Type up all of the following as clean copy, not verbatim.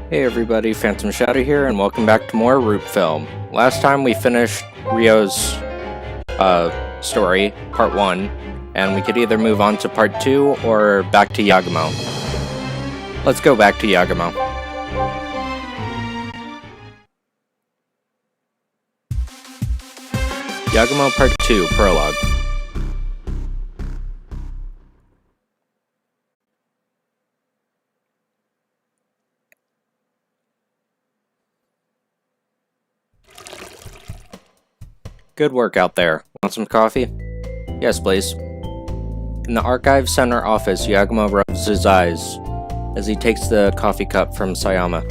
Hey everybody, Phantom Shadow here, and welcome back to more Root Film. Last time we finished Ryo's story, part 1, and we could either move on to part 2 or back to Yagumo. Let's go back to Yagumo. Yagumo Part 2, Prologue. Good work out there. Want some coffee? Yes, please. In the Archive Center office, Yagumo rubs his eyes as he takes the coffee cup from Sayama.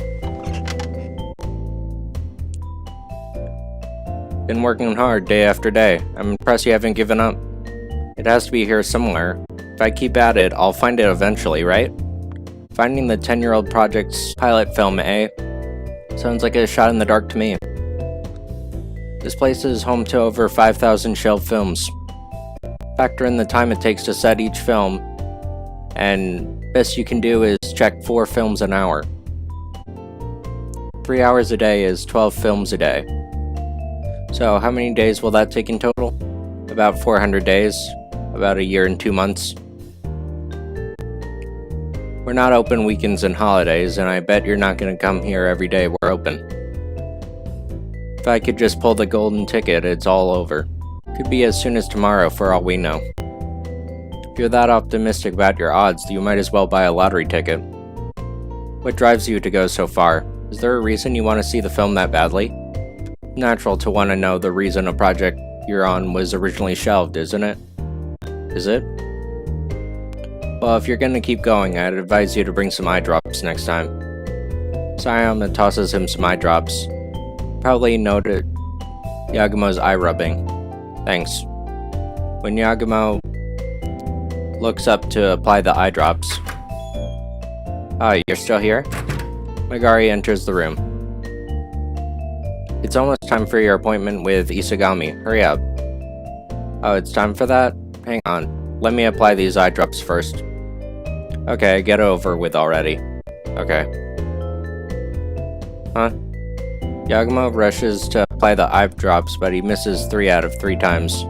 Been working hard day after day. I'm impressed you haven't given up. It has to be here somewhere. If I keep at it, I'll find it eventually, right? Finding the 10-year-old project's pilot film, eh? Sounds like a shot in the dark to me. This place is home to over 5,000 shelved films. Factor in the time it takes to set each film, and best you can do is check 4 films an hour. 3 hours a day is 12 films a day. So how many days will that take in total? About 400 days. About a year and 2 months. We're not open weekends and holidays, and I bet you're not going to come here every day we're open. If I could just pull the golden ticket, it's all over. Could be as soon as tomorrow for all we know. If you're that optimistic about your odds, you might as well buy a lottery ticket. What drives you to go so far? Is there a reason you want to see the film that badly? Natural to want to know the reason a project you're on was originally shelved, isn't it? Is it? Well, if you're gonna keep going, I'd advise you to bring some eye drops next time. Sayama tosses him some eye drops. Probably noted Yagumo's eye rubbing. Thanks. When Yagumo looks up to apply the eye drops. Ah, you're still here? Megari enters the room. It's almost time for your appointment with Isogami. Hurry up. Oh, it's time for that? Hang on. Let me apply these eye drops first. Okay, get it over with already. Okay. Huh? Yagumo rushes to apply the eye drops, but he misses 3 out of 3 times.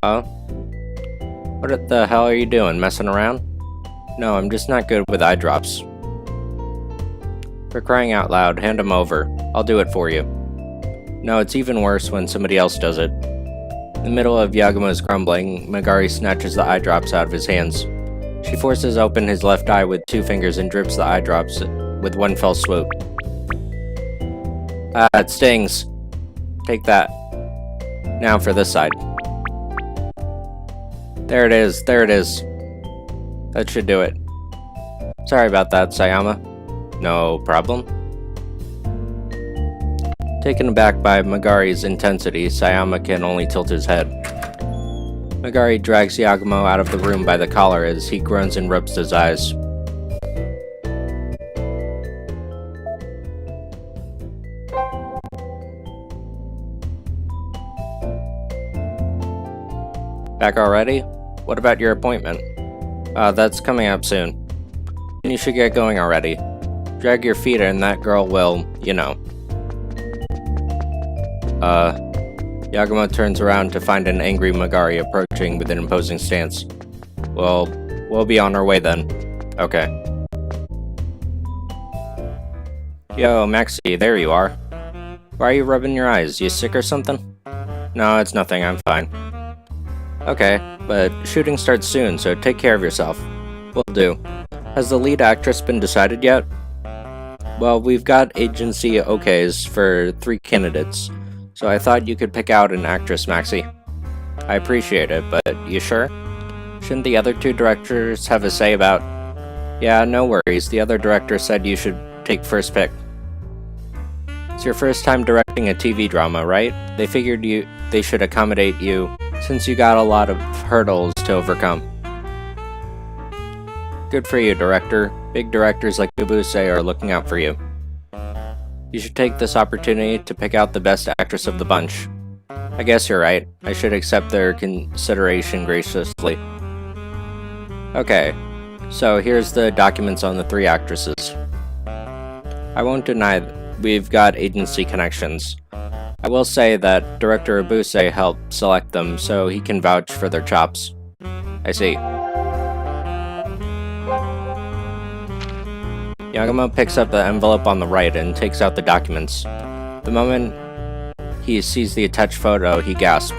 Oh? What the hell are you doing? Messing around? No, I'm just not good with eye drops. For crying out loud, hand them over. I'll do it for you. No, it's even worse when somebody else does it. In the middle of Yagumo's grumbling, Megari snatches the eye drops out of his hands. She forces open his left eye with 2 fingers and drips the eye drops with one fell swoop. Ah, it stings. Take that. Now for this side. There it is, there it is. That should do it. Sorry about that, Sayama. No problem. Taken aback by Megari's intensity, Sayama can only tilt his head. Megari drags Yagumo out of the room by the collar as he groans and rubs his eyes. Back already? What about your appointment? That's coming up soon. You should get going already. Drag your feet and that girl will, you know. Yagumo turns around to find an angry Megari approaching with an imposing stance. Well, we'll be on our way then. Okay. Yo, Maxie, there you are. Why are you rubbing your eyes? You sick or something? No, it's nothing, I'm fine. Okay, but shooting starts soon, so take care of yourself. Will do. Has the lead actress been decided yet? Well, we've got agency okays for 3 candidates, so I thought you could pick out an actress, Maxie. I appreciate it, but you sure? Shouldn't the other 2 directors have a say about... Yeah, no worries, the other director said you should take first pick. It's your first time directing a TV drama, right? They figured they should accommodate you, since you got a lot of hurdles to overcome. Good for you, director. Big directors like Ubuse are looking out for you. You should take this opportunity to pick out the best actress of the bunch. I guess you're right. I should accept their consideration graciously. Okay, so here's the documents on the 3 actresses. I won't deny we've got agency connections. I will say that Director Abuse helped select them, so he can vouch for their chops. I see. Yagumo picks up the envelope on the right and takes out the documents. The moment he sees the attached photo, he gasps.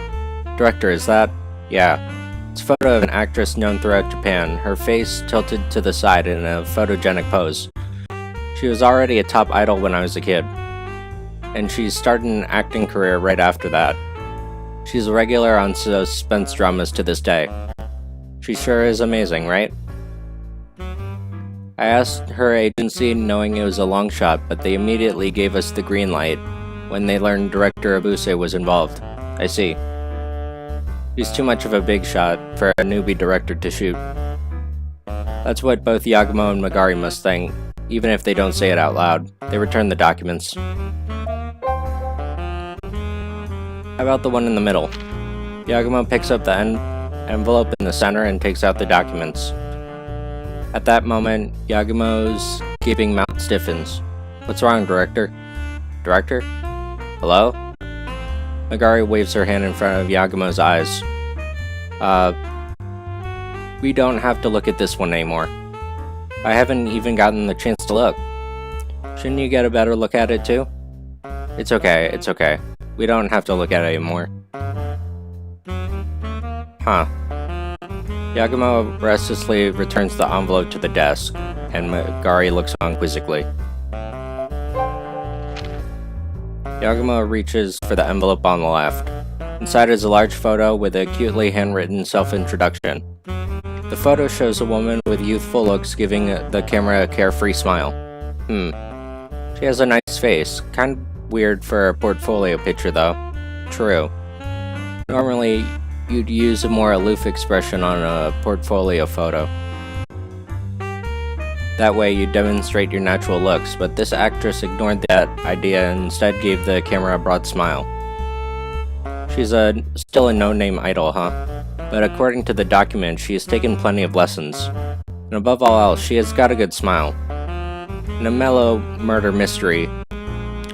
Director, is that? Yeah. It's a photo of an actress known throughout Japan, her face tilted to the side in a photogenic pose. She was already a top idol when I was a kid, and she started an acting career right after that. She's a regular on suspense dramas to this day. She sure is amazing, right? I asked her agency knowing it was a long shot, but they immediately gave us the green light when they learned Director Abuse was involved. I see. He's too much of a big shot for a newbie director to shoot. That's what both Yagumo and Magari must think, even if they don't say it out loud. They return the documents. How about the one in the middle? Yagumo picks up the envelope in the center and takes out the documents. At that moment, Yagumo's gaping mouth stiffens. What's wrong, Director? Director? Hello? Magari waves her hand in front of Yagumo's eyes. We don't have to look at this one anymore. I haven't even gotten the chance to look. Shouldn't you get a better look at it too? It's okay. We don't have to look at it anymore. Huh. Yagumo restlessly returns the envelope to the desk, and Magari looks on quizzically. Yagumo reaches for the envelope on the left. Inside is a large photo with a cutely handwritten self-introduction. The photo shows a woman with youthful looks giving the camera a carefree smile. She has a nice face. Kind of weird for a portfolio picture though. True. Normally, you'd use a more aloof expression on a portfolio photo. That way you demonstrate your natural looks, but this actress ignored that idea and instead gave the camera a broad smile. She's still a no-name idol, huh? But according to the document, she has taken plenty of lessons. And above all else, she has got a good smile. In a mellow murder mystery,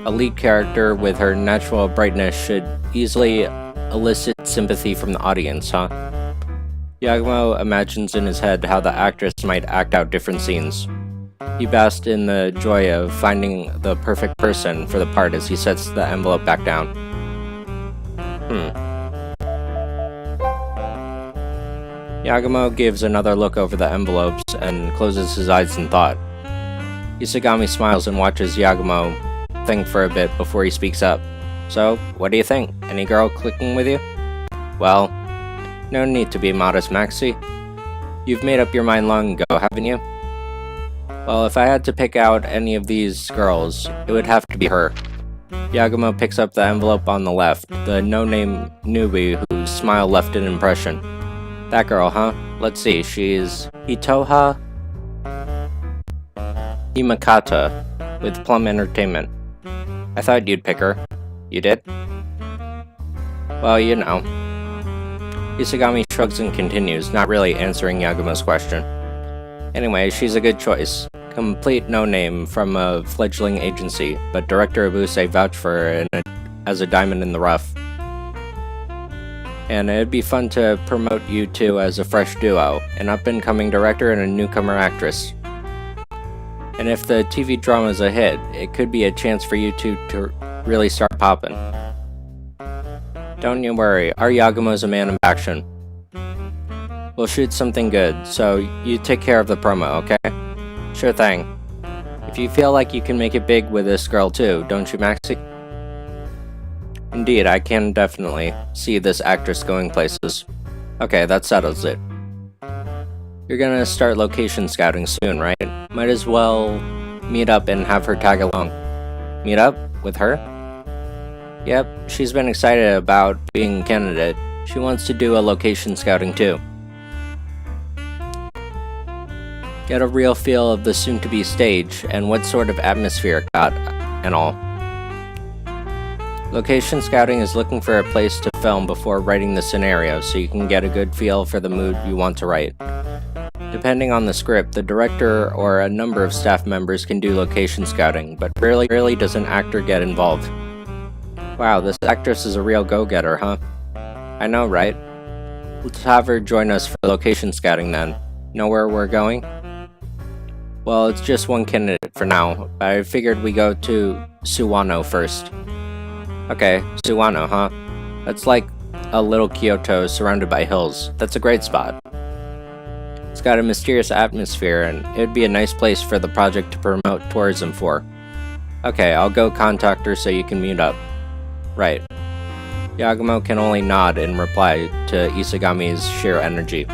a lead character with her natural brightness should easily elicit sympathy from the audience, huh? Yagumo imagines in his head how the actress might act out different scenes. He basked in the joy of finding the perfect person for the part as he sets the envelope back down. Yagumo gives another look over the envelopes and closes his eyes in thought. Isogami smiles and watches Yagumo think for a bit before he speaks up. So, what do you think? Any girl clicking with you? Well, no need to be modest, Maxie. You've made up your mind long ago, haven't you? Well, if I had to pick out any of these girls, it would have to be her. Yagumo picks up the envelope on the left, the no-name newbie whose smile left an impression. That girl, huh? Let's see, she's Itoha Himakata with Plum Entertainment. I thought you'd pick her. You did? Well, you know. Isogami shrugs and continues, not really answering Yagumo's question. Anyway, she's a good choice. Complete no-name from a fledgling agency, but Director Abuse vouched for her as a diamond in the rough. And it'd be fun to promote you two as a fresh duo, an up-and-coming director and a newcomer actress. And if the TV drama's a hit, it could be a chance for you two to really start popping. Don't you worry, our Yagumo's a man of action. We'll shoot something good, so you take care of the promo, okay? Sure thing. If you feel like you can make it big with this girl too, don't you, Maxie? Indeed, I can definitely see this actress going places. Okay, that settles it. You're gonna start location scouting soon, right? Might as well meet up and have her tag along. Meet up? With her? Yep, she's been excited about being a candidate. She wants to do a location scouting too. Get a real feel of the soon-to-be stage and what sort of atmosphere it got and all. Location scouting is looking for a place to film before writing the scenario so you can get a good feel for the mood you want to write. Depending on the script, the director or a number of staff members can do location scouting, but rarely does an actor get involved. Wow, this actress is a real go-getter, huh? I know, right? Let's have her join us for location scouting then. Know where we're going? Well, it's just one candidate for now, but I figured we go to Suwano first. Okay, Suwano, huh? That's like a little Kyoto surrounded by hills. That's a great spot. It's got a mysterious atmosphere, and it'd be a nice place for the project to promote tourism for. Okay, I'll go contact her so you can meet up. Right. Yagumo can only nod in reply to Isogami's sheer energy.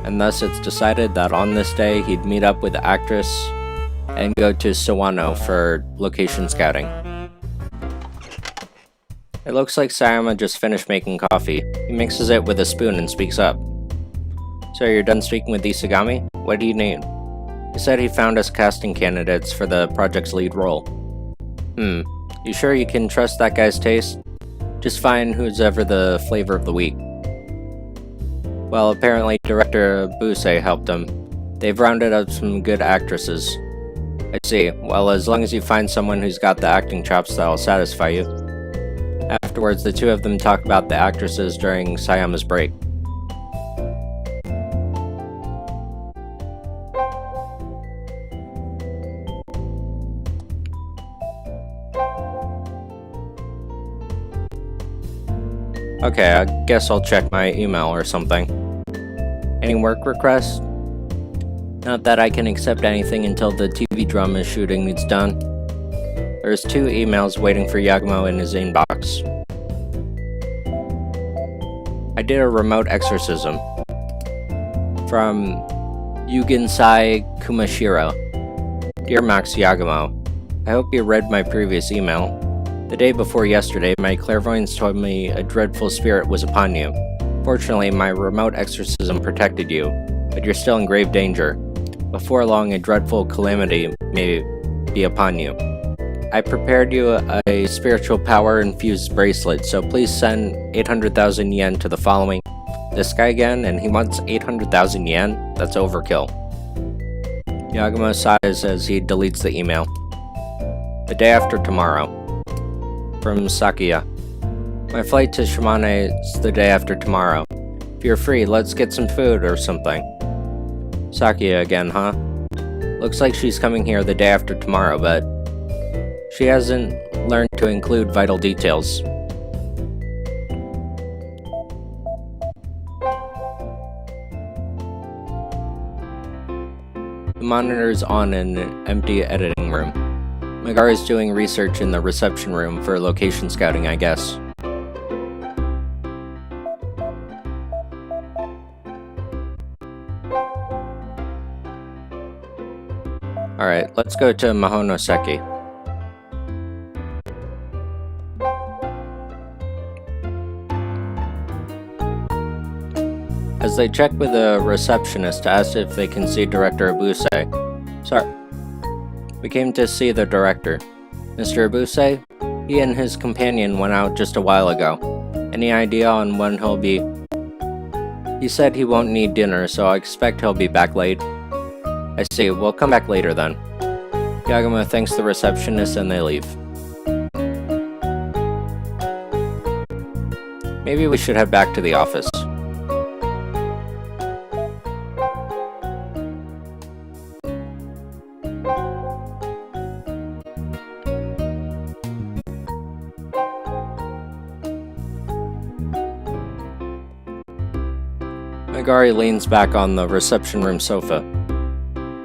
And thus it's decided that on this day he'd meet up with the actress and go to Suwano for location scouting. It looks like Sayama just finished making coffee. He mixes it with a spoon and speaks up. So you're done speaking with Isogami? What do you need? He said he found us casting candidates for the project's lead role. You sure you can trust that guy's taste? Just find who's ever the flavor of the week. Well, apparently Director Buse helped him. They've rounded up some good actresses. I see. Well, as long as you find someone who's got the acting chops, that'll satisfy you. Afterwards, the two of them talk about the actresses during Sayama's break. Okay, I guess I'll check my email or something. Any work requests? Not that I can accept anything until the TV drama shooting is done. There's 2 emails waiting for Yagumo in his inbox. I did a remote exorcism. From Yuginsai Kumashiro. Dear Max Yagumo, I hope you read my previous email. The day before yesterday, my clairvoyance told me a dreadful spirit was upon you. Fortunately, my remote exorcism protected you, but you're still in grave danger. Before long, a dreadful calamity may be upon you. I prepared you a spiritual power-infused bracelet, so please send 800,000 yen to the following. This guy again, and he wants 800,000 yen? That's overkill. Yagumo sighs as he deletes the email. The day after tomorrow. From Sakuya. My flight to Shimane is the day after tomorrow. If you're free, let's get some food or something. Sakuya again, huh? Looks like she's coming here the day after tomorrow, but she hasn't learned to include vital details. The monitor's on in an empty editing room. Megari's doing research in the reception room for location scouting, I guess. Alright, let's go to Mahonoseki. As they check with the receptionist to ask if they can see Director Abuse. Sorry. We came to see the director. Mr. Abuse? He and his companion went out just a while ago. Any idea on when he'll be? He said he won't need dinner, so I expect he'll be back late. I see, we'll come back later then. Yagumo thanks the receptionist and they leave. Maybe we should head back to the office. Megari leans back on the reception room sofa.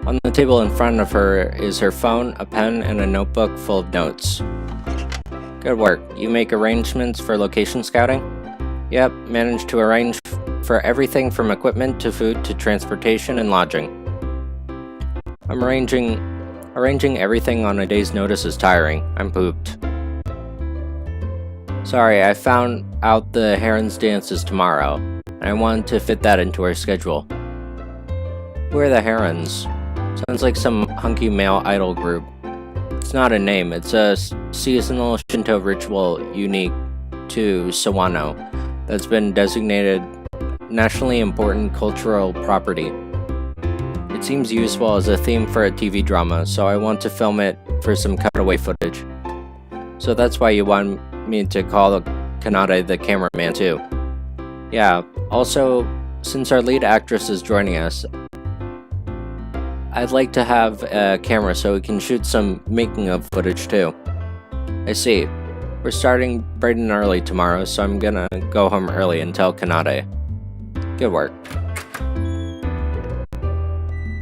On the table in front of her is her phone, a pen, and a notebook full of notes. Good work. You make arrangements for location scouting? Yep, managed to arrange for everything from equipment to food to transportation and lodging. I'm arranging everything on a day's notice is tiring. I'm pooped. Sorry, I found out the Heron's dance is tomorrow. I wanted to fit that into our schedule. Who are the Herons? Sounds like some hunky male idol group. It's not a name, it's a seasonal Shinto ritual unique to Sawano that's been designated nationally important cultural property. It seems useful as a theme for a TV drama, so I want to film it for some cutaway footage. So that's why you want me to call Kanade the cameraman too. Yeah, also, since our lead actress is joining us, I'd like to have a camera so we can shoot some making of footage too. I see. We're starting bright and early tomorrow, so I'm gonna go home early and tell Kanade. Good work.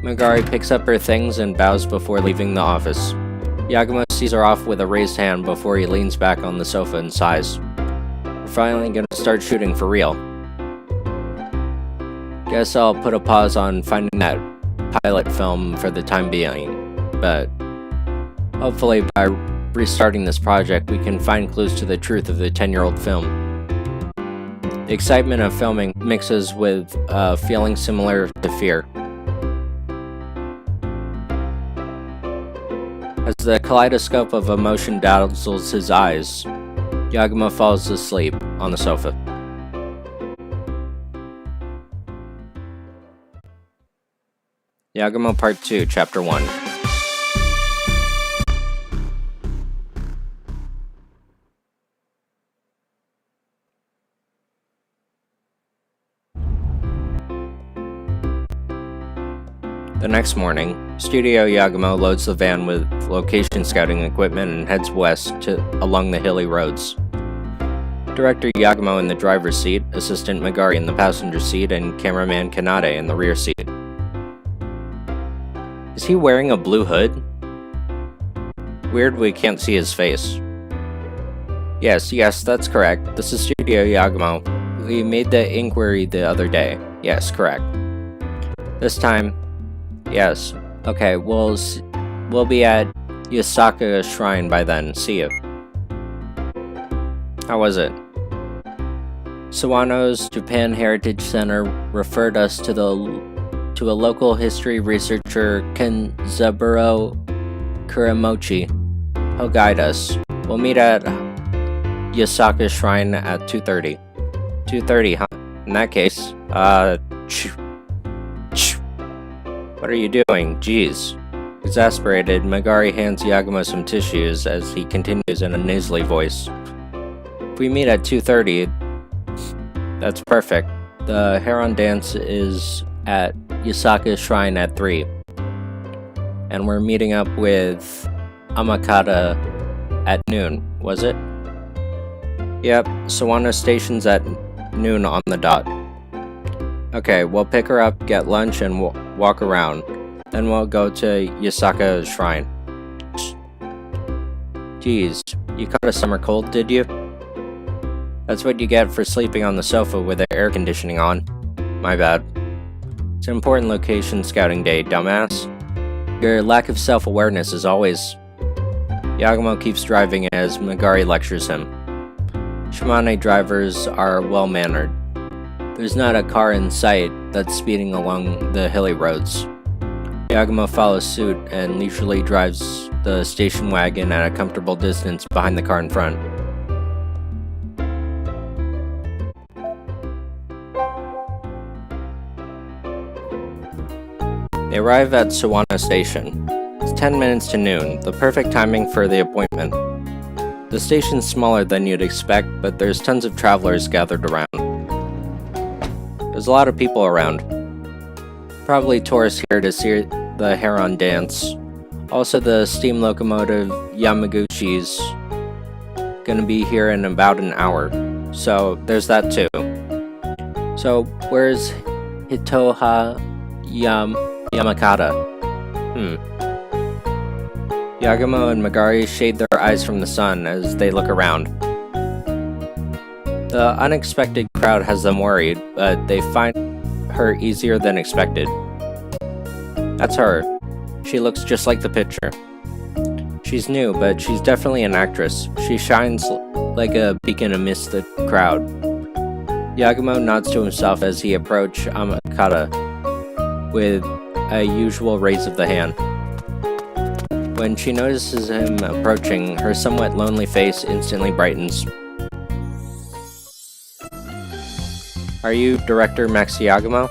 Megari picks up her things and bows before leaving the office. Yagumo sees her off with a raised hand before he leans back on the sofa and sighs. We're finally gonna start shooting for real. Guess I'll put a pause on finding that pilot film for the time being, but hopefully by restarting this project we can find clues to the truth of the 10-year-old film. The excitement of filming mixes with a feeling similar to fear. As the kaleidoscope of emotion dazzles his eyes, Yagumo falls asleep on the sofa. Yagumo Part 2, Chapter 1. The next morning, Studio Yagumo loads the van with location scouting equipment and heads west along the hilly roads. Director Yagumo in the driver's seat, Assistant Megari in the passenger seat, and cameraman Kanade in the rear seat. Is he wearing a blue hood? Weird we can't see his face. Yes, that's correct. This is Studio Yagumo. We made the inquiry the other day. Yes, correct. This time, yes. Okay, we'll be at Yasaka Shrine by then. See you. How was it? Sawano's Japan Heritage Center referred us to a local history researcher, Kenzaburo Kuramochi. He'll guide us. We'll meet at Yasaka Shrine at 2:30. 2:30, huh? In that case, what are you doing? Jeez. Exasperated, Megari hands Yagumo some tissues as he continues in a nasally voice. If we meet at 2:30, that's perfect. The Heron dance is at Yasaka Shrine at 3. And we're meeting up with Amakata at noon, was it? Yep, Sawano station's at noon on the dot. Okay, we'll pick her up, get lunch, and walk around. Then we'll go to Yasaka Shrine. Geez, you caught a summer cold, did you? That's what you get for sleeping on the sofa with the air conditioning on. My bad. It's an important location scouting day, dumbass. Your lack of self-awareness is always... Yagumo keeps driving as Megari lectures him. Shimane drivers are well-mannered. There's not a car in sight that's speeding along the hilly roads. Yagumo follows suit and leisurely drives the station wagon at a comfortable distance behind the car in front. They arrive at Sawano Station. It's 10 minutes to noon, the perfect timing for the appointment. The station's smaller than you'd expect, but there's tons of travelers gathered around. There's a lot of people around. Probably tourists here to see the Heron dance. Also, the steam locomotive Yamaguchi's gonna be here in about an hour, so there's that too. So, where's Hitoha Yamakata? Yagumo and Megari shade their eyes from the sun as they look around. The unexpected crowd has them worried, but they find her easier than expected. That's her. She looks just like the picture. She's new, but she's definitely an actress. She shines like a beacon amidst the crowd. Yagumo nods to himself as he approaches Amakata with a usual raise of the hand. When she notices him approaching, her somewhat lonely face instantly brightens. Are you Director Max Yagumo?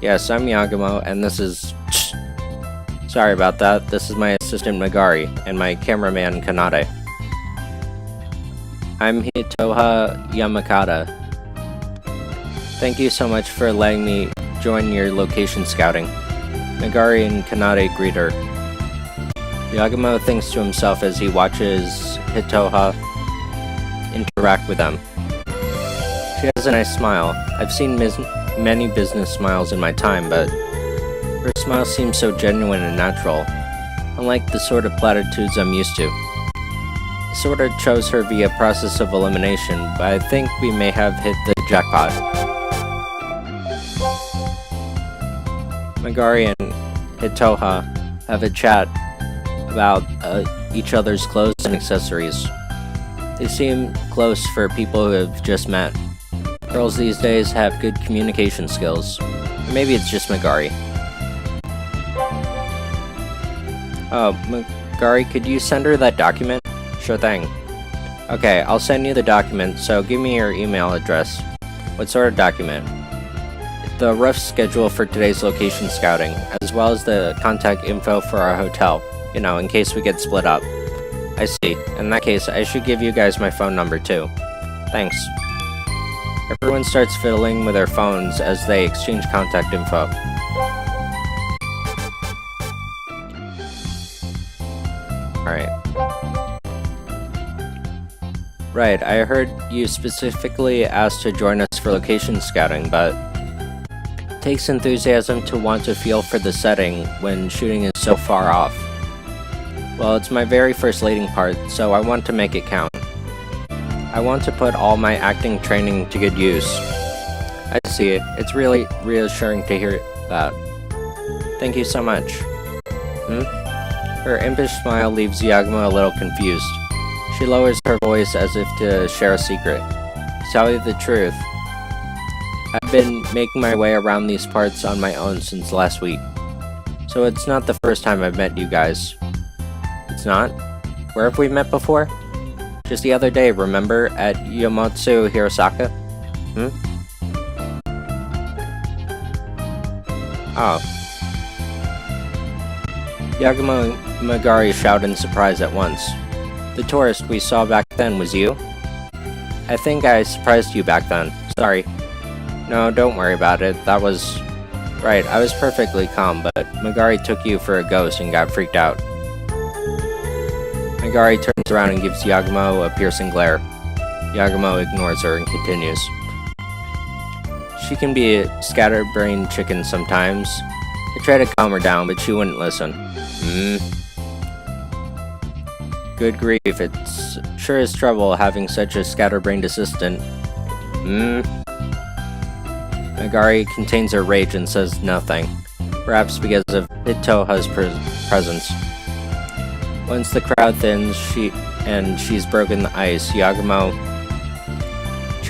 Yes, I'm Yagumo, and this is... Sorry about that, this is my assistant Megari, and my cameraman Kanade. I'm Hitoha Yamakata. Thank you so much for letting me join your location scouting. Megari and Kanade greet her. Yagumo thinks to himself as he watches Hitoha interact with them. She has a nice smile. I've seen many business smiles in my time, but her smile seems so genuine and natural, unlike the sort of platitudes I'm used to. I sort of chose her via process of elimination, but I think we may have hit the jackpot. Megari and Hitoha have a chat about each other's clothes and accessories. They seem close for people who have just met. Girls these days have good communication skills. Or maybe it's just Megari. Oh, Megari, could you send her that document? Sure thing. Okay, I'll send you the document, so give me your email address. What sort of document? The rough schedule for today's location scouting, as well as the contact info for our hotel, you know, in case we get split up. I see. In that case, I should give you guys my phone number too. Thanks. Everyone starts fiddling with their phones as they exchange contact info. Alright. Right, I heard you specifically asked to join us for location scouting, but it takes enthusiasm to want to feel for the setting when shooting is so far off. Well, it's my very first leading part, so I want to make it count. I want to put all my acting training to good use. I see it. It's really reassuring to hear that. Thank you so much. Her impish smile leaves Yagumo a little confused. She lowers her voice as if to share a secret. To tell you the truth, I've been making my way around these parts on my own since last week. So it's not the first time I've met you guys. It's not? Where have we met before? Just the other day, remember? At Yomotsu Hirosaka? Oh. Yagumo and Megari shout in surprise at once. The tourist we saw back then was you? I think I surprised you back then. Sorry. No, don't worry about it. That was... Right, I was perfectly calm, but Megari took you for a ghost and got freaked out. Megari turns around and gives Yagumo a piercing glare. Yagumo ignores her and continues. She can be a scatterbrained chicken sometimes. I tried to calm her down, but she wouldn't listen. Good grief, it's sure is trouble having such a scatterbrained assistant. Megari contains her rage and says nothing, perhaps because of Hitoha's presence. Once the crowd thins she's broken the ice, Yagumo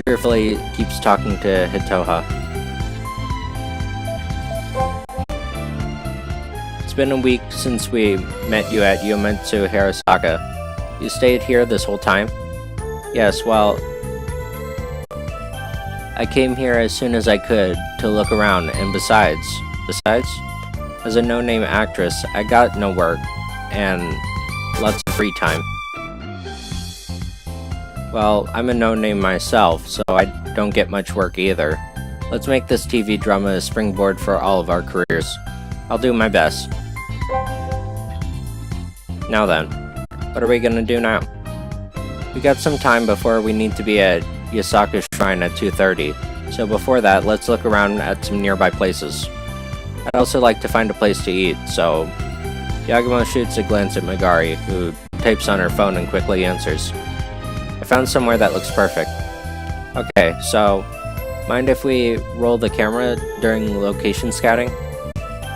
cheerfully keeps talking to Hitoha. It's been a week since we met you at Yomotsu Hirosaka. You stayed here this whole time? Yes, well, I came here as soon as I could to look around, and besides, as a no-name actress, I got no work, and lots of free time. Well, I'm a no-name myself, so I don't get much work either. Let's make this TV drama a springboard for all of our careers. I'll do my best. Now then, what are we gonna do now? We got some time before we need to be at Yasaka's shrine at 2:30, so before that, let's look around at some nearby places. I'd also like to find a place to eat, so... Yagumo shoots a glance at Megari, who types on her phone and quickly answers. I found somewhere that looks perfect. Okay, so... mind if we roll the camera during location scouting?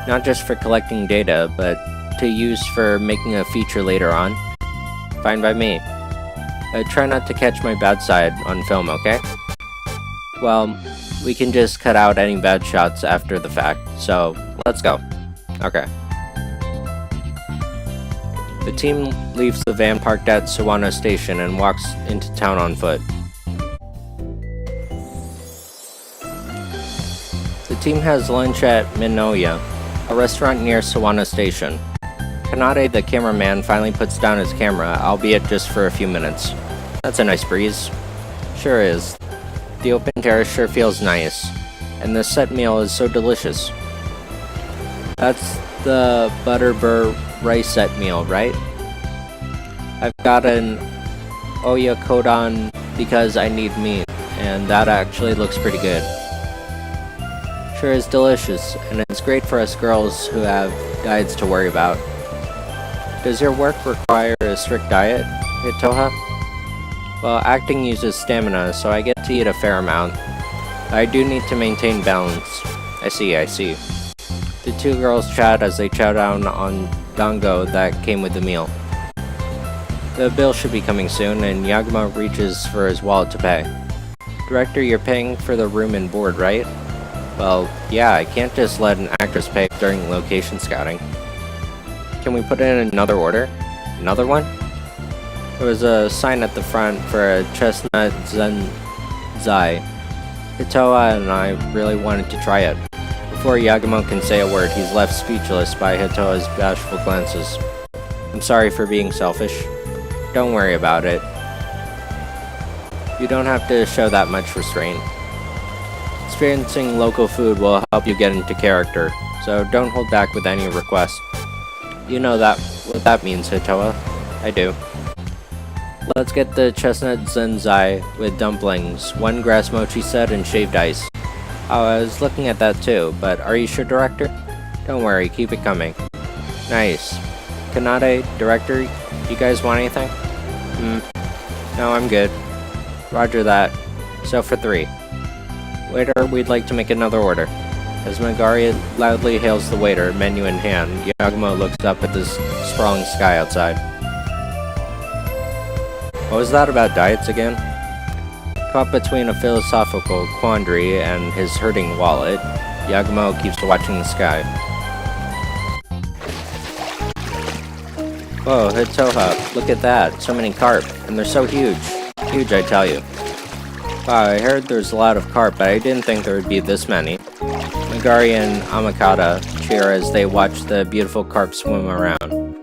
Not just for collecting data, but to use for making a feature later on? Fine by me. Try not to catch my bad side on film, okay? Well, we can just cut out any bad shots after the fact, so let's go. Okay. The team leaves the van parked at Sawano Station and walks into town on foot. The team has lunch at Minoya, a restaurant near Sawano Station. Kanade, the cameraman, finally puts down his camera, albeit just for a few minutes. That's a nice breeze. Sure is. The open terrace sure feels nice. And this set meal is so delicious. That's the butter burr rice set meal, right? I've got an oyakodon because I need meat, and that actually looks pretty good. Sure is delicious, and it's great for us girls who have diets to worry about. Does your work require a strict diet, Hitoha? Well, acting uses stamina, so I get to eat a fair amount. I do need to maintain balance. I see. The two girls chat as they chow down on dango that came with the meal. The bill should be coming soon, and Yagumo reaches for his wallet to pay. Director, you're paying for the room and board, right? Well, yeah, I can't just let an actress pay during location scouting. Can we put in another order? Another one? There was a sign at the front for a chestnut zenzai. Hitoha and I really wanted to try it. Before Yagumo can say a word, he's left speechless by Hitoha's bashful glances. I'm sorry for being selfish. Don't worry about it. You don't have to show that much restraint. Experiencing local food will help you get into character, so don't hold back with any requests. You know what that means, Hitoha. I do. Let's get the chestnut zenzai with dumplings, 1 grass mochi set, and shaved ice. Oh, I was looking at that too, but are you sure, Director? Don't worry, keep it coming. Nice. Kanade, Director, you guys want anything? No, I'm good. Roger that. So for 3. Waiter, we'd like to make another order. As Megari loudly hails the waiter, menu in hand, Yagumo looks up at the sprawling sky outside. What was that about diets again? Caught between a philosophical quandary and his hurting wallet, Yagumo keeps watching the sky. Whoa, Hitoha, look at that. So many carp, and they're so huge. Huge, I tell you. Wow, I heard there's a lot of carp, but I didn't think there would be this many. Megari and Amakata cheer as they watch the beautiful carp swim around.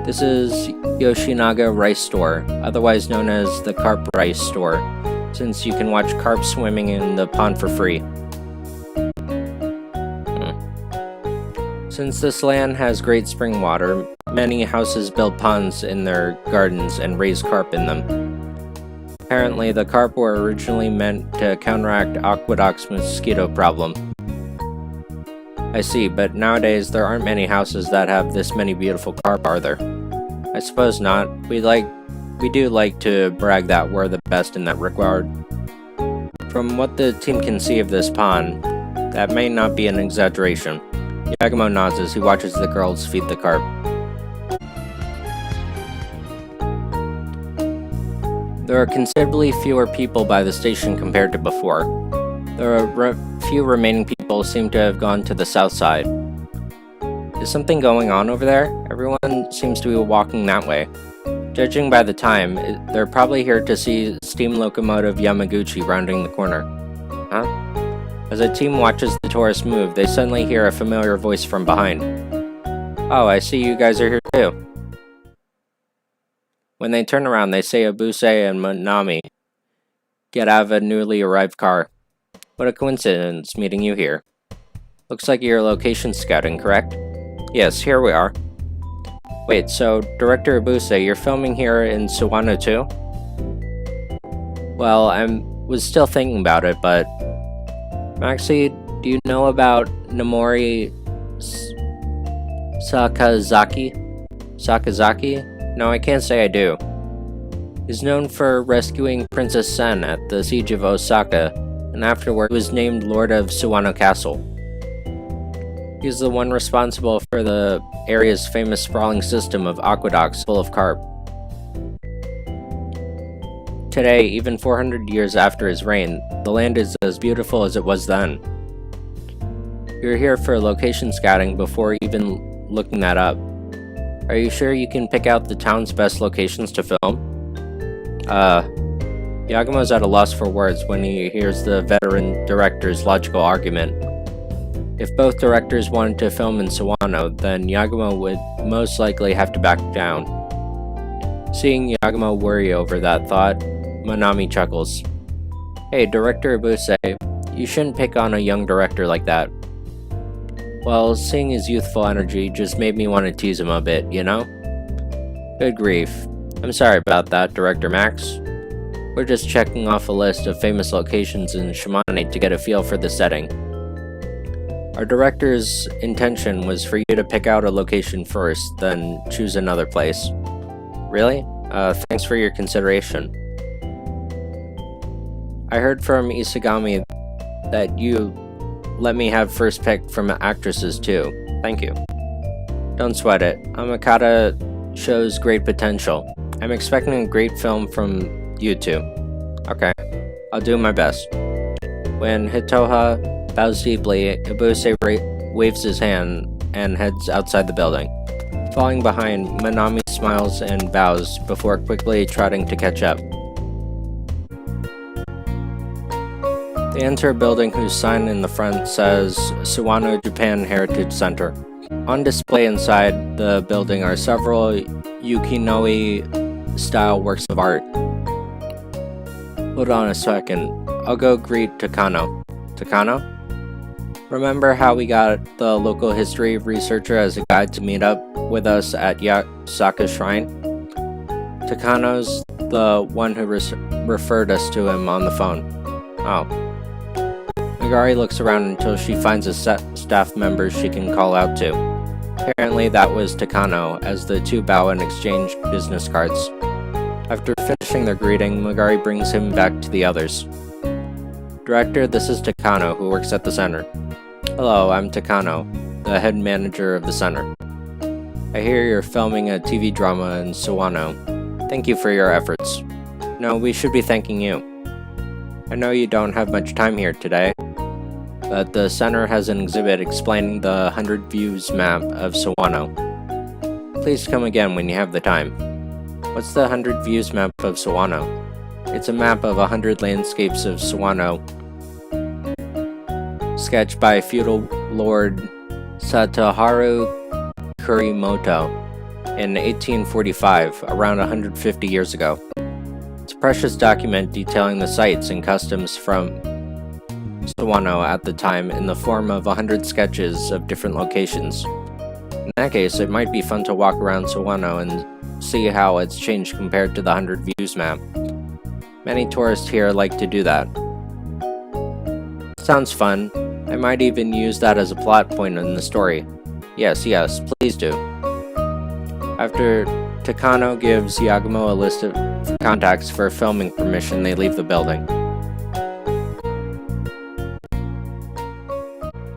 This is Yoshinaga Rice Store, otherwise known as the Carp Rice Store, since you can watch carp swimming in the pond for free. Since this land has great spring water, many houses build ponds in their gardens and raise carp in them. Apparently, the carp were originally meant to counteract Aqueduct's mosquito problem. I see, but nowadays there aren't many houses that have this many beautiful carp, are there? I suppose not. We do like to brag that we're the best in that regard. From what the team can see of this pond, that may not be an exaggeration. Yagumo nods as he watches the girls feed the carp. There are considerably fewer people by the station compared to before. Few remaining people seem to have gone to the south side. Is something going on over there? Everyone seems to be walking that way. Judging by the time, they're probably here to see steam locomotive Yamaguchi rounding the corner. Huh? As a team watches the tourists move, they suddenly hear a familiar voice from behind. Oh, I see you guys are here too. When they turn around, they say Abuse and Manami get out of a newly arrived car. What a coincidence meeting you here. Looks like you're location scouting, correct? Yes, here we are. Wait, so Director Abuse, you're filming here in Suwano too? Well, I was still thinking about it, but... Maxie, do you know about Nomori Sakazaki? Sakazaki? No, I can't say I do. He's known for rescuing Princess Sen at the Siege of Osaka, and afterward was named Lord of Suwano Castle. He's the one responsible for the area's famous sprawling system of aqueducts full of carp. Today, even 400 years after his reign, the land is as beautiful as it was then. You're here for location scouting before even looking that up. Are you sure you can pick out the town's best locations to film? Yagumo's at a loss for words when he hears the veteran director's logical argument. If both directors wanted to film in Sawano, then Yagumo would most likely have to back down. Seeing Yagumo worry over that thought, Manami chuckles. Hey, Director Abuse, you shouldn't pick on a young director like that. Well, seeing his youthful energy just made me want to tease him a bit, you know? Good grief. I'm sorry about that, Director Max. We're just checking off a list of famous locations in Shimane to get a feel for the setting. Our director's intention was for you to pick out a location first, then choose another place. Really? Thanks for your consideration. I heard from Isogami that you let me have first pick from actresses too. Thank you. Don't sweat it. Amakata shows great potential. I'm expecting a great film from you two. Okay, I'll do my best. When Hitoha bows deeply, Abuse waves his hand and heads outside the building. Falling behind, Manami smiles and bows before quickly trotting to catch up. They enter a building whose sign in the front says Sawano Japan Heritage Center. On display inside the building are several Yukinoi-style works of art. Hold on a second. I'll go greet Takano. Takano? Remember how we got the local history researcher as a guide to meet up with us at Yasaka Shrine? Takano's the one who referred us to him on the phone. Oh. Megari looks around until she finds a staff member she can call out to. Apparently that was Takano, as the two bow and exchange business cards. After finishing their greeting, Megari brings him back to the others. Director, this is Takano, who works at the center. Hello, I'm Takano, the head manager of the center. I hear you're filming a TV drama in Sawano. Thank you for your efforts. No, we should be thanking you. I know you don't have much time here today, but the center has an exhibit explaining the 100 Views map of Sawano. Please come again when you have the time. What's the 100 Views map of Sawano? It's a map of 100 landscapes of Sawano, sketched by feudal lord Satoharu Kurimoto in 1845, around 150 years ago. It's a precious document detailing the sights and customs from Sawano at the time in the form of 100 sketches of different locations. In that case, it might be fun to walk around Sawano and see how it's changed compared to the 100 Views map. Many tourists here like to do that. Sounds fun. I might even use that as a plot point in the story. Yes, please do. After Takano gives Yagumo a list of contacts for filming permission, they leave the building.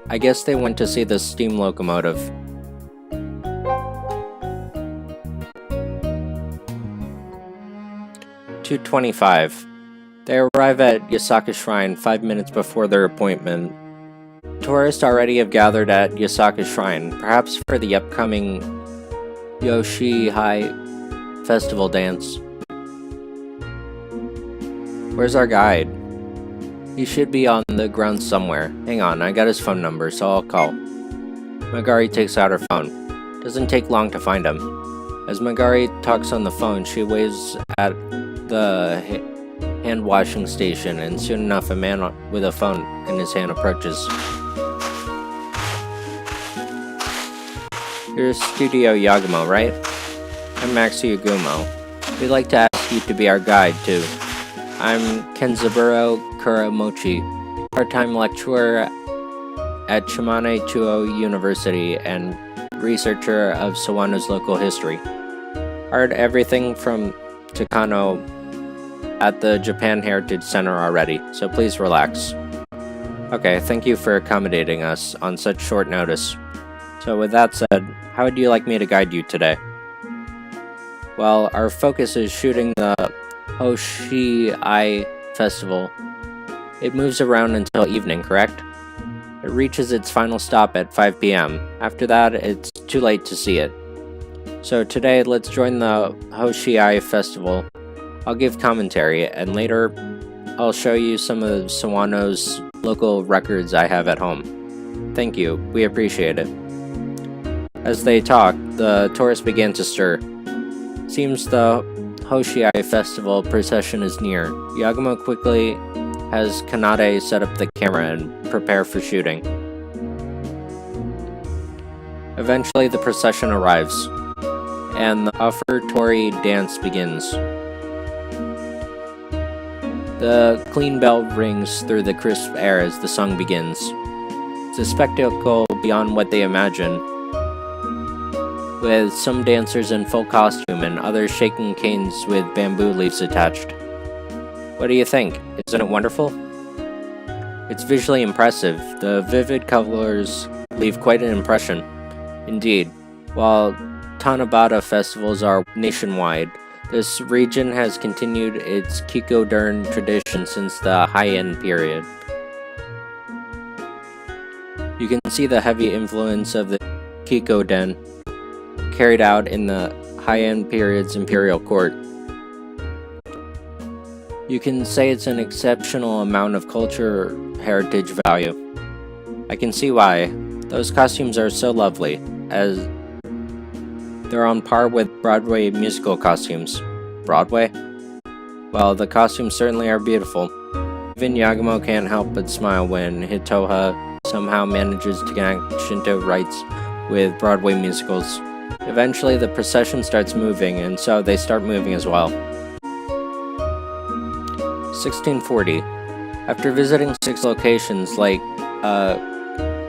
I guess they went to see the steam locomotive. (2:25). They arrive at Yasaka Shrine 5 minutes before their appointment. Tourists already have gathered at Yasaka Shrine, perhaps for the upcoming Yoshihai festival dance. Where's our guide? He should be on the ground somewhere. Hang on, I got his phone number, so I'll call. Megari takes out her phone. Doesn't take long to find him. As Megari talks on the phone, she waves at the hand washing station, and soon enough a man with a phone in his hand approaches. You're Studio Yagumo, right? I'm Max Yagumo. We'd like to ask you to be our guide, too. I'm Kenzaburo Kuramochi, part-time lecturer at Shimane Chuo University and researcher of Sawano's local history. Heard everything from Takano at the Japan Heritage Center already, so please relax. Okay, thank you for accommodating us on such short notice. So with that said, how would you like me to guide you today? Well, our focus is shooting the Hoshi-ai Festival. It moves around until evening, correct? It reaches its final stop at 5 p.m. After that, it's too late to see it. So today, let's join the Hoshi-ai Festival. I'll give commentary, and later, I'll show you some of Sawano's local records I have at home. Thank you, we appreciate it. As they talk, the tourists begin to stir. Seems the Hoshiai festival procession is near. Yagumo quickly has Kanade set up the camera and prepare for shooting. Eventually the procession arrives, and the offertory dance begins. The clean bell rings through the crisp air as the song begins. It's a spectacle beyond what they imagine, with some dancers in full costume and others shaking canes with bamboo leaves attached. What do you think? Isn't it wonderful? It's visually impressive. The vivid colors leave quite an impression. Indeed, while Tanabata festivals are nationwide, this region has continued its Kikoden tradition since the Heian period. You can see the heavy influence of the Kikoden carried out in the Heian period's imperial court. You can say it's an exceptional amount of culture heritage value. I can see why. Those costumes are so lovely, as they're on par with Broadway musical costumes. Broadway? Well, the costumes certainly are beautiful. Even Yagumo can't help but smile when Hitoha somehow manages to connect Shinto rites with Broadway musicals. Eventually, the procession starts moving, and so they start moving as well. 1640. After visiting 6 locations like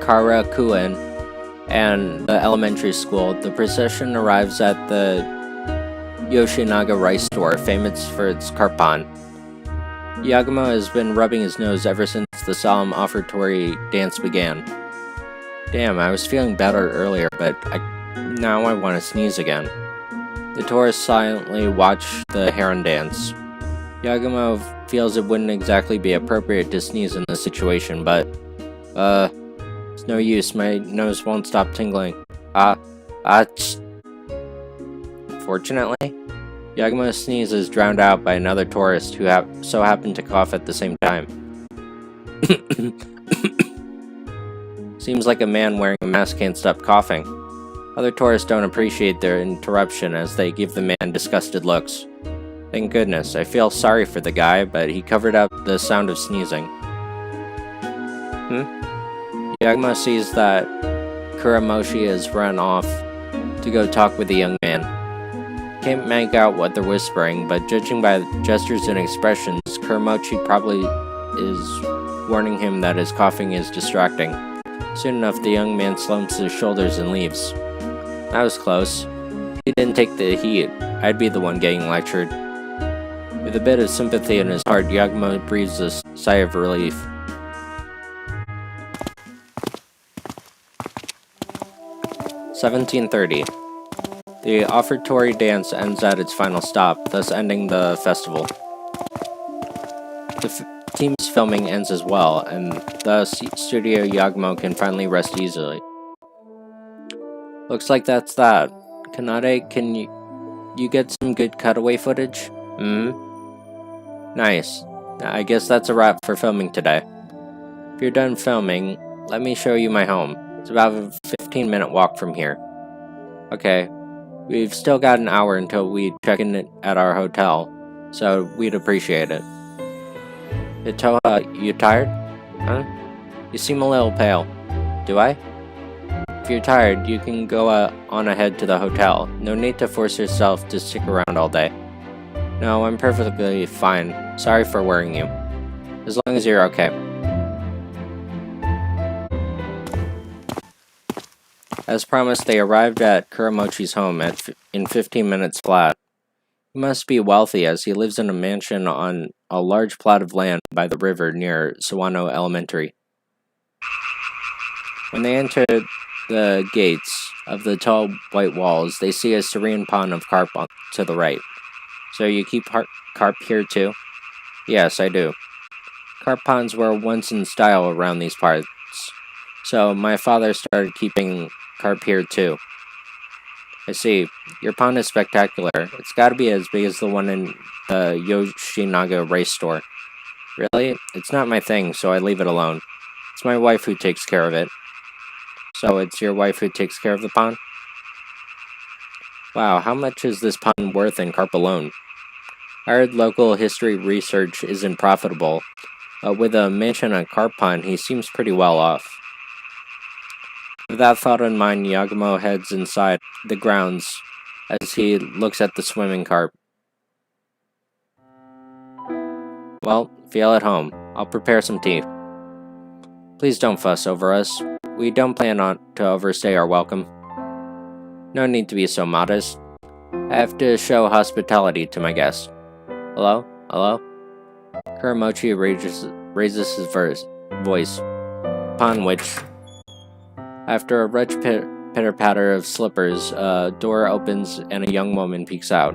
Karakuen and the elementary school, the procession arrives at the Yoshinaga rice store, famous for its carpon. Yagumo has been rubbing his nose ever since the solemn offertory dance began. Damn, I was feeling better earlier, but now I want to sneeze again. The tourists silently watch the heron dance. Yagumo feels it wouldn't exactly be appropriate to sneeze in this situation, but it's no use, my nose won't stop tingling. Fortunately, Yagumo's sneeze is drowned out by another tourist who so happened to cough at the same time. Seems like a man wearing a mask can't stop coughing. Other tourists don't appreciate their interruption as they give the man disgusted looks. Thank goodness, I feel sorry for the guy, but he covered up the sound of sneezing. Yagumo sees that Kuramoshi has run off to go talk with the young man. Can't make out what they're whispering, but judging by gestures and expressions, Kuramoshi probably is warning him that his coughing is distracting. Soon enough, the young man slumps his shoulders and leaves. That was close. If he didn't take the heat, I'd be the one getting lectured. With a bit of sympathy in his heart, Yagumo breathes a sigh of relief. 1730. The offertory dance ends at its final stop, thus ending the festival. The team's filming ends as well, and thus Studio Yagumo can finally rest easily. Looks like that's that. Kanade, can you get some good cutaway footage? Nice. I guess that's a wrap for filming today. If you're done filming, let me show you my home. It's about a 15-minute walk from here. Okay, we've still got an hour until we check in at our hotel, so we'd appreciate it. Hitoha, you tired? Huh? You seem a little pale. Do I? If you're tired, you can go on ahead to the hotel. No need to force yourself to stick around all day. No, I'm perfectly fine. Sorry for worrying you. As long as you're okay. As promised, they arrived at Kuramochi's home in 15 minutes flat. He must be wealthy as he lives in a mansion on a large plot of land by the river near Sawano Elementary. When they enter the gates of the tall white walls, they see a serene pond of carp to the right. So you keep carp here too? Yes, I do. Carp ponds were once in style around these parts, so my father started keeping carp here too. I see. Your pond is spectacular. It's gotta be as big as the one in the Yoshinaga race store. Really? It's not my thing, so I leave it alone. It's my wife who takes care of it. So it's your wife who takes care of the pond? Wow, how much is this pond worth in carp alone? I heard local history research isn't profitable. With a mansion and a carp pond, he seems pretty well off. With that thought in mind, Yagumo heads inside the grounds as he looks at the swimming carp. Well, feel at home. I'll prepare some tea. Please don't fuss over us. We don't plan on to overstay our welcome. No need to be so modest. I have to show hospitality to my guests. Hello? Hello? Kuramochi raises his voice, upon which, after a rich pitter-patter of slippers, a door opens and a young woman peeks out.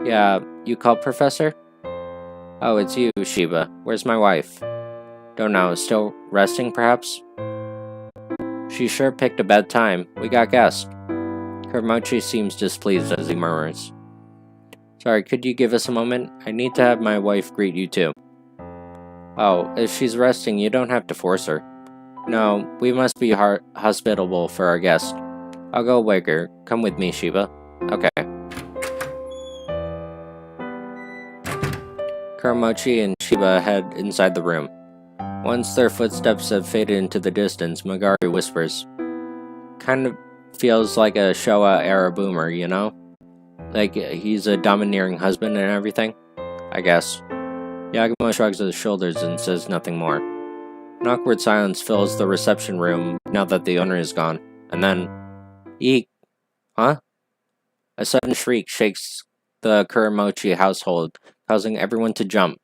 Yeah, you called, Professor? Oh, it's you, Shiba. Where's my wife? Don't know, still resting, perhaps? She sure picked a bad time. We got guests. Kuramochi seems displeased as he murmurs. Sorry, could you give us a moment? I need to have my wife greet you too. Oh, if she's resting, you don't have to force her. No, we must be hospitable for our guest. I'll go wake her. Come with me, Shiba. Okay. Kuramochi and Shiba head inside the room. Once their footsteps have faded into the distance, Magari whispers. Kind of feels like a Showa-era boomer, you know? Like he's a domineering husband and everything? I guess. Yagumo shrugs his shoulders and says nothing more. An awkward silence fills the reception room now that the owner is gone. And then... Eek! Huh? A sudden shriek shakes the Kuramochi household, causing everyone to jump.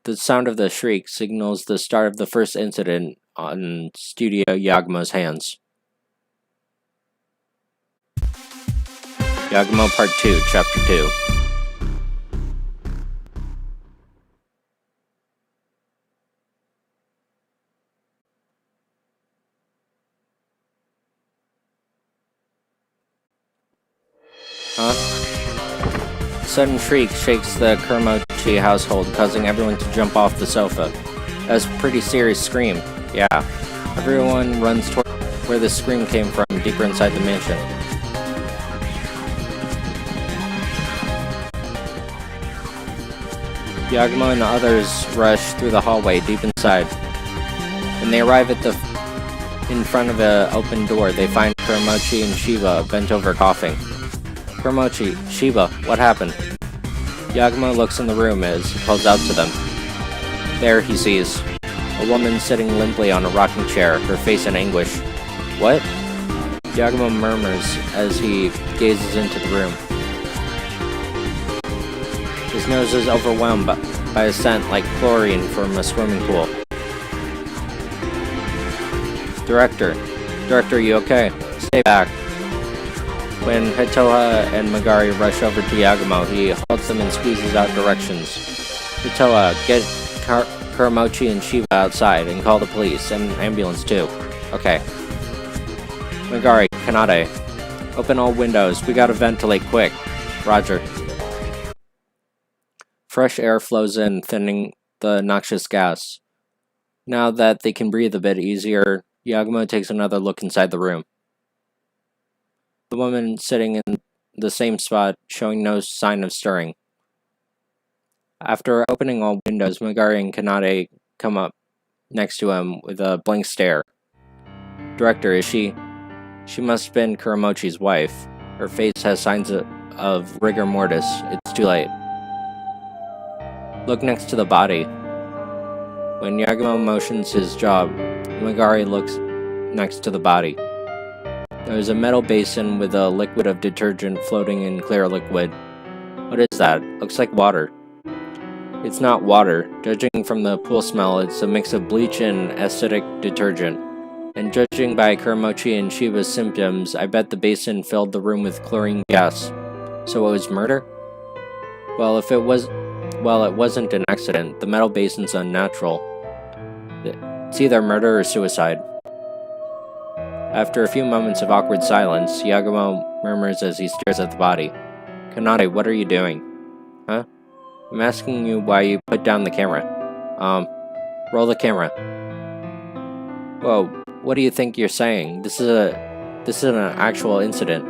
The sound of the shriek signals the start of the first incident on Studio Yagumo's hands. Yagumo Part 2, Chapter 2. Huh? A sudden shriek shakes the Kuramochi household, causing everyone to jump off the sofa. That's a pretty serious scream. Yeah. Everyone runs toward where the scream came from, deeper inside the mansion. Yagumo and the others rush through the hallway deep inside. When they arrive in front of an open door, they find Kuramochi and Shiba bent over coughing. Kuramochi, Shiba, what happened? Yagumo looks in the room as he calls out to them. There he sees a woman sitting limply on a rocking chair, her face in anguish. What? Yagumo murmurs as he gazes into the room. His nose is overwhelmed by a scent like chlorine from a swimming pool. Director, you okay? Stay back. When Hitoha and Magari rush over to Yagumo, he halts them and squeezes out directions. Hitoha, get Kuramochi and Shiba outside and call the police and ambulance too. Okay. Magari, Kanade, open all windows. We gotta ventilate quick. Roger. Fresh air flows in, thinning the noxious gas. Now that they can breathe a bit easier, Yagumo takes another look inside the room. The woman sitting in the same spot, showing no sign of stirring. After opening all windows, Magari and Kanade come up next to him with a blank stare. Director, is she? She must have been Kuramochi's wife. Her face has signs of rigor mortis. It's too late. Look next to the body. When Yagumo motions his jaw, Magari looks next to the body. There's a metal basin with a liquid of detergent floating in clear liquid. What is that? Looks like water. It's not water. Judging from the pool smell, it's a mix of bleach and acidic detergent. And judging by Kuramochi and Shiba's symptoms, I bet the basin filled the room with chlorine gas. So it was murder? Well, it wasn't an accident. The metal basin's unnatural. It's either murder or suicide. After a few moments of awkward silence, Yagumo murmurs as he stares at the body. Kanade, what are you doing? Huh? I'm asking you why you put down the camera. Roll the camera. Whoa, What do you think you're saying? This is an actual incident.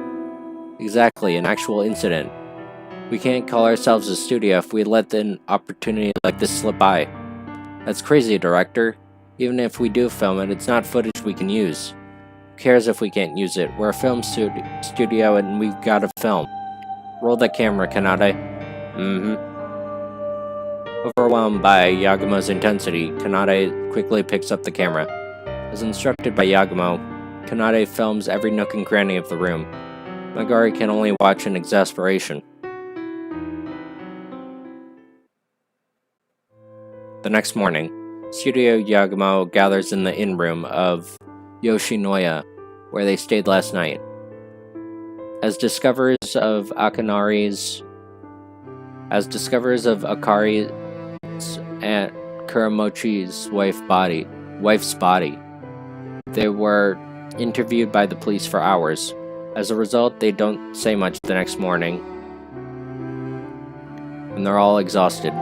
Exactly, an actual incident. We can't call ourselves a studio if we let an opportunity like this slip by. That's crazy, director. Even if we do film it, it's not footage we can use. Who cares if we can't use it? We're a film studio and we've got to film. Roll the camera, Kanade. Overwhelmed by Yagumo's intensity, Kanade quickly picks up the camera. As instructed by Yagumo, Kanade films every nook and cranny of the room. Megari can only watch in exasperation. The next morning, Studio Yagumo gathers in the inn room of Yoshinoya, where they stayed last night. As discoverers of Akari's and Kuramochi's wife's body, they were interviewed by the police for hours. As a result, they don't say much the next morning, and they're all exhausted.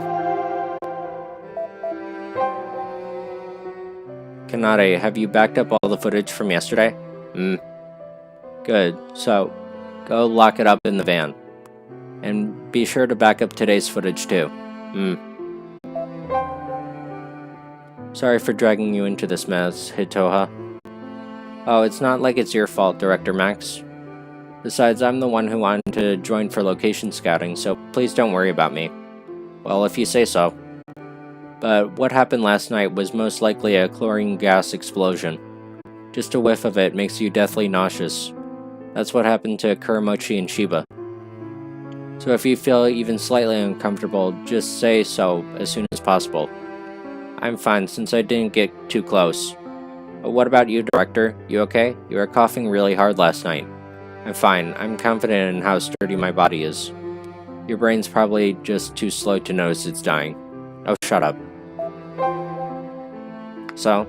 Kanade, have you backed up all the footage from yesterday? Good. So, go lock it up in the van. And be sure to back up today's footage too. Sorry for dragging you into this mess, Hitoha. Oh, it's not like it's your fault, Director Max. Besides, I'm the one who wanted to join for location scouting, so please don't worry about me. Well, if you say so. But what happened last night was most likely a chlorine gas explosion. Just a whiff of it makes you deathly nauseous. That's what happened to Kuramochi and Shiba. So if you feel even slightly uncomfortable, just say so as soon as possible. I'm fine since I didn't get too close. But what about you, Director? You okay? You were coughing really hard last night. I'm fine. I'm confident in how sturdy my body is. Your brain's probably just too slow to notice it's dying. Oh, shut up. So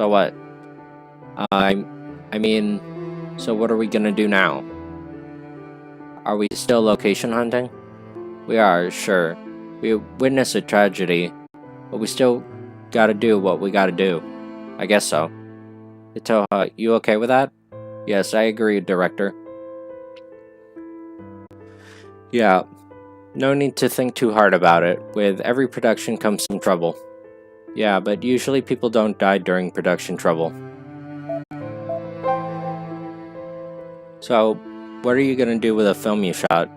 what? So what are we gonna do now? Are we still location hunting? We are, sure. We witnessed a tragedy, but we still gotta do what we gotta do. I guess so. Hitoha, you okay with that? Yes, I agree, Director. Yeah, no need to think too hard about it. With every production comes some trouble. Yeah, but usually people don't die during production trouble. So, what are you gonna do with a film you shot?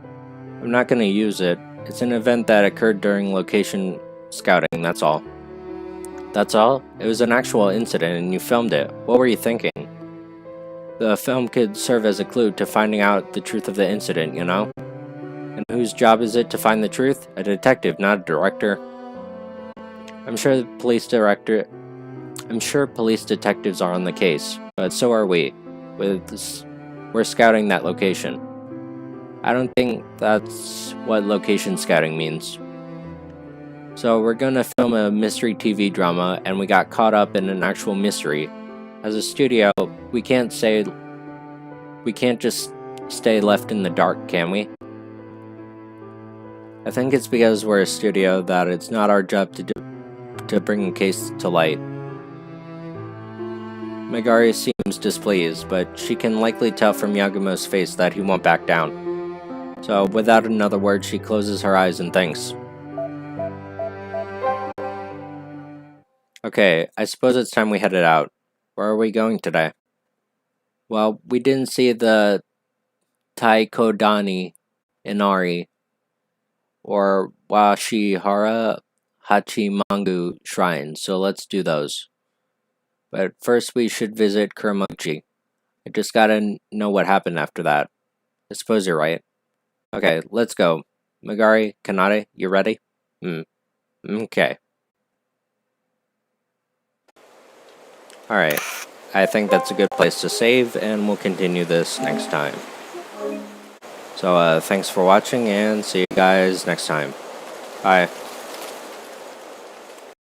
I'm not gonna use it. It's an event that occurred during location scouting, that's all. That's all? It was an actual incident and you filmed it. What were you thinking? The film could serve as a clue to finding out the truth of the incident, you know? And whose job is it to find the truth? A detective, not a director. I'm sure police detectives are on the case, but so are we. We're scouting that location. I don't think that's what location scouting means. So we're gonna film a mystery TV drama, and we got caught up in an actual mystery. As a studio, we can't just stay left in the dark, can we? I think it's because we're a studio that it's not our job to bring a case to light. Megari seems displeased, but she can likely tell from Yagumo's face that he won't back down. So, without another word, she closes her eyes and thinks. Okay, I suppose it's time we headed out. Where are we going today? Well, we didn't see the Taikodani Inari or Washihara Hachimangu shrine, so let's do those. But first we should visit Kuramochi. I just gotta know what happened after that. I suppose you're right. Okay, let's go. Megari, Kanade, you ready? Okay. Alright, I think that's a good place to save, and we'll continue this next time. So, thanks for watching, and see you guys next time. Bye.